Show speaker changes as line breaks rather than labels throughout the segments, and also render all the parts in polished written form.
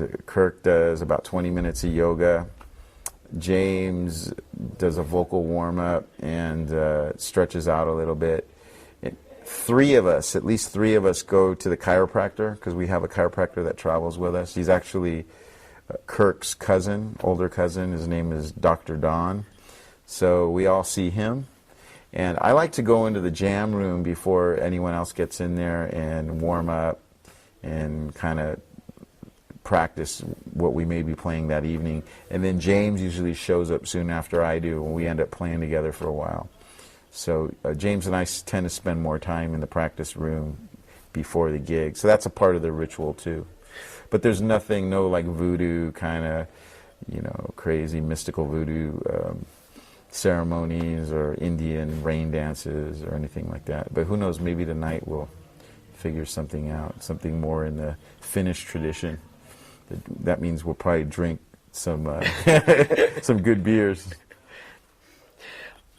and Kirk does about 20 minutes of yoga. James does a vocal warm-up and stretches out a little bit. Three of us, at least three of us, go to the chiropractor because we have a chiropractor that travels with us. He's actually Kirk's cousin, older cousin. His name is Dr. Don. So we all see him. And I like to go into the jam room before anyone else gets in there and warm up and kind of practice what we may be playing that evening. And then James usually shows up soon after I do, and we end up playing together for a while. So James and I tend to spend more time in the practice room before the gig. So that's a part of the ritual too. But there's nothing, no like voodoo kind of, crazy mystical voodoo ceremonies or Indian rain dances or anything like that. But who knows, maybe tonight we'll figure something out, something more in the Finnish tradition. That means we'll probably drink some some good beers.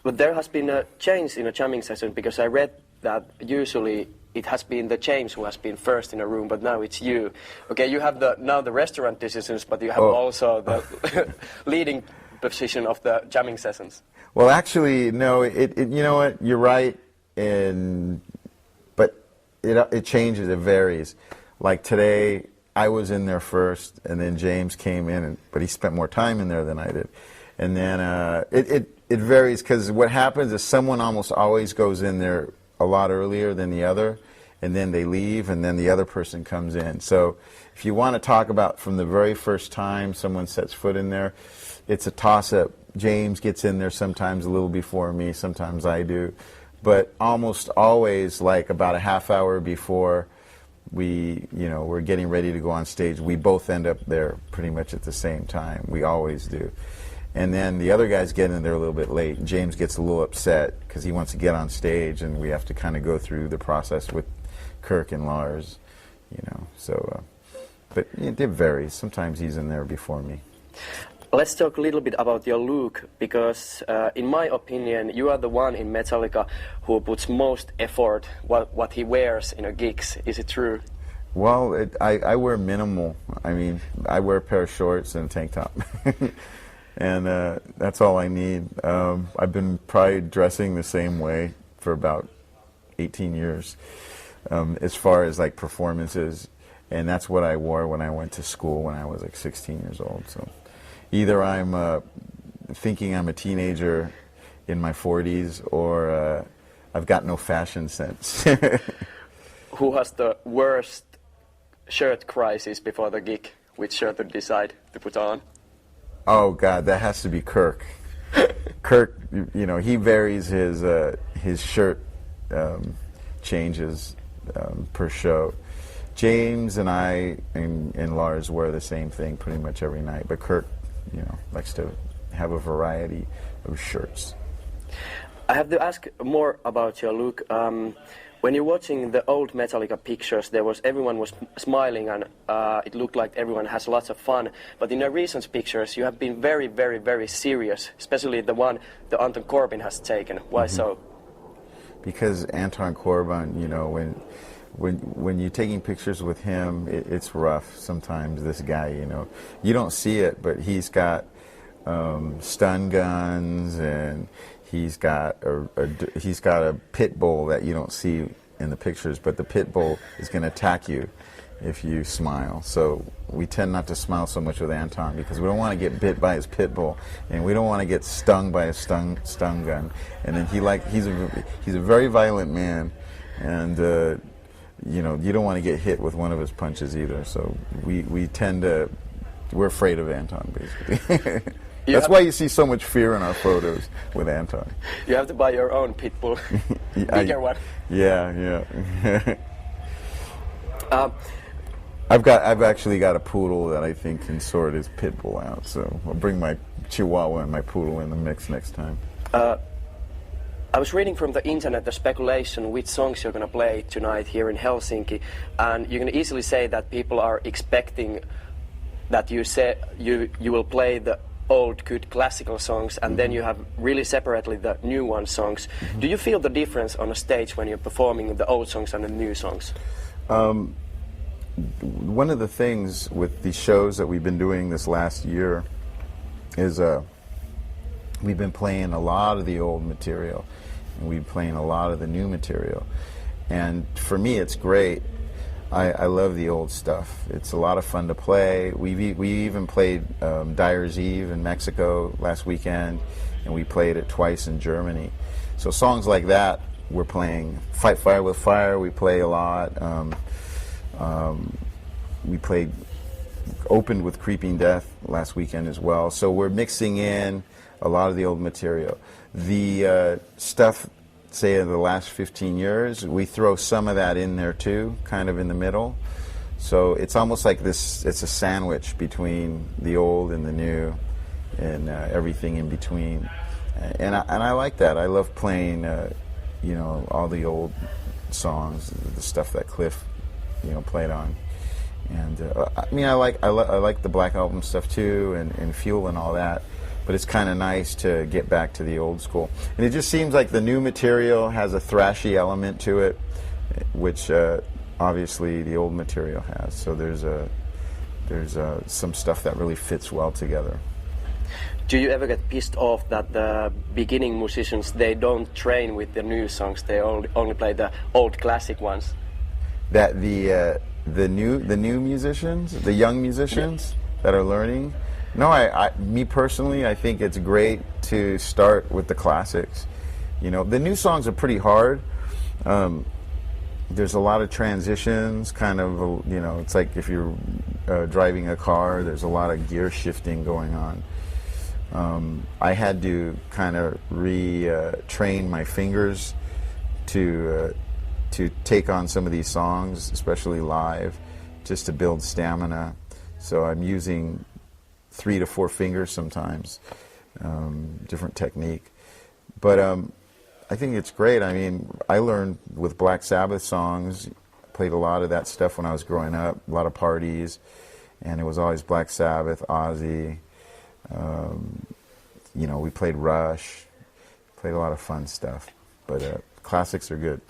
But there has been a change in a jamming session, because I read that usually it has been the James who has been first in a room, but now it's you. Okay, you have now the restaurant decisions, but you have also the leading position of the jamming sessions. Well,
actually, no. You know what? You're right, but it changes. It varies. Like today, I was in there first, and then James came in, but he spent more time in there than I did. And then it varies, because what happens is someone almost always goes in there a lot earlier than the other, and then they leave, and then the other person comes in. So if you want to talk about from the very first time someone sets foot in there, it's a toss-up. James gets in there sometimes a little before me, sometimes I do. But almost always, like about a half hour before we're getting ready to go on stage, we both end up there pretty much at the same time. We always do. And then the other guys get in there a little bit late. James gets a little upset because he wants to get on stage, and we have to kind of go through the process with Kirk and Lars, So, but it varies. Sometimes he's in there before me.
Let's talk a little bit about your look, because in my opinion, you are the one in Metallica who puts most effort what he wears in a gigs. Is it true?
Well, I wear minimal. I mean, I wear a pair of shorts and a tank top. And that's all I need. I've been probably dressing the same way for about 18 years as far as like performances. And that's what I wore when I went to school when I was like 16 years old. So either I'm thinking I'm a teenager in my 40s, or I've got no fashion sense.
Who has the worst shirt crisis before the gig? Which shirt to decide to put on?
Oh God, that has to be Kirk. Kirk, he varies his shirt changes per show. James and I and Lars wear the same thing pretty much every night, but Kirk, likes to have a variety of shirts.
I have to ask more about your look. When you're watching the old Metallica pictures, everyone was smiling, and it looked like everyone has lots of fun. But in the recent pictures, you have been very, very, very serious, especially the one that Anton Corbijn has taken. Why so?
Because Anton Corbijn, when you're taking pictures with him, it's rough sometimes. This guy, you don't see it, but he's got stun guns, and he's got a pit bull that you don't see in the pictures, but the pit bull is going to attack you if you smile. So we tend not to smile so much with Anton, because we don't want to get bit by his pit bull, and we don't want to get stung by a stun gun. And then he's a very violent man, and you don't want to get hit with one of his punches either. So we're afraid of Anton, basically. That's why you see so much fear in our photos with Anton.
You have to buy your own pit bull, bigger one.
Yeah. I've actually got a poodle that I think can sort his pit bull out. So I'll bring my Chihuahua and my poodle in the mix next time.
I was reading from the internet the speculation which songs you're going to play tonight here in Helsinki, and you can easily say that people are expecting that you will play the old good classical songs, and then you have really separately the new one songs. Do you feel the difference on a stage when you're performing the old songs and the new songs?
one of the things with the shows that we've been doing this last year is we've been playing a lot of the old material, and we've been playing a lot of the new material. And for me, it's great. I love the old stuff. It's a lot of fun to play. We even played Dyer's Eve in Mexico last weekend, and we played it twice in Germany. So songs like that we're playing. Fight Fire with Fire we play a lot. We played, opened with Creeping Death last weekend as well. So we're mixing in a lot of the old material. The stuff, say, in the last 15 years, we throw some of that in there too, kind of in the middle. So it's almost like this, it's a sandwich between the old and the new, and everything in between. And I like that. I love playing, you know, all the old songs, the stuff that Cliff, you know, played on. And I mean, I like the Black Album stuff too, and Fuel and all that. But it's kind of nice to get back to the old school. And it just seems like the new material has a thrashy element to it, which obviously the old material has. So there's some stuff that really fits well together.
Do you ever get pissed off that the beginning musicians, they don't train with the new songs, they only play the old classic ones?
That the new musicians, the young musicians that are learning. No, me personally, I think it's great to start with the classics. You know, the new songs are pretty hard. There's a lot of transitions, kind of, you know, it's like if you're driving a car, there's a lot of gear shifting going on. I had to kind of retrain my fingers to take on some of these songs, especially live, just to build stamina. So I'm using 3 to 4 fingers sometimes, different technique. But I think it's great. I mean, I learned with Black Sabbath songs, played a lot of that stuff when I was growing up, a lot of parties, and it was always Black Sabbath, Ozzy. You know, we played Rush, played a lot of fun stuff. But classics are good.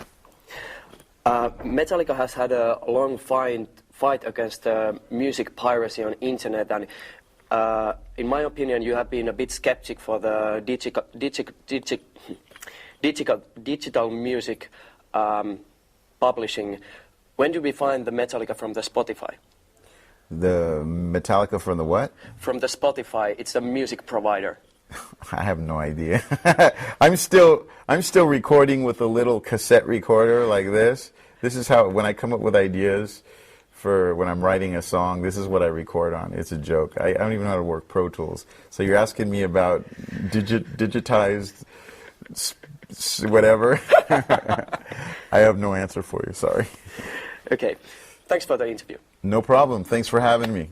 Metallica has had a long fight against music piracy on internet, and in my opinion, you have been a bit skeptic for the digital music publishing. When do we find the Metallica from the Spotify?
The Metallica from the what?
From the Spotify. It's a music provider.
I have no idea. I'm still recording with a little cassette recorder like this. This is how, when I come up with ideas for when I'm writing a song, this is what I record on. It's a joke. I don't even know how to work Pro Tools. So you're asking me about digitized whatever. I have no answer for you, sorry.
Okay. Thanks for the interview.
No problem. Thanks for having me.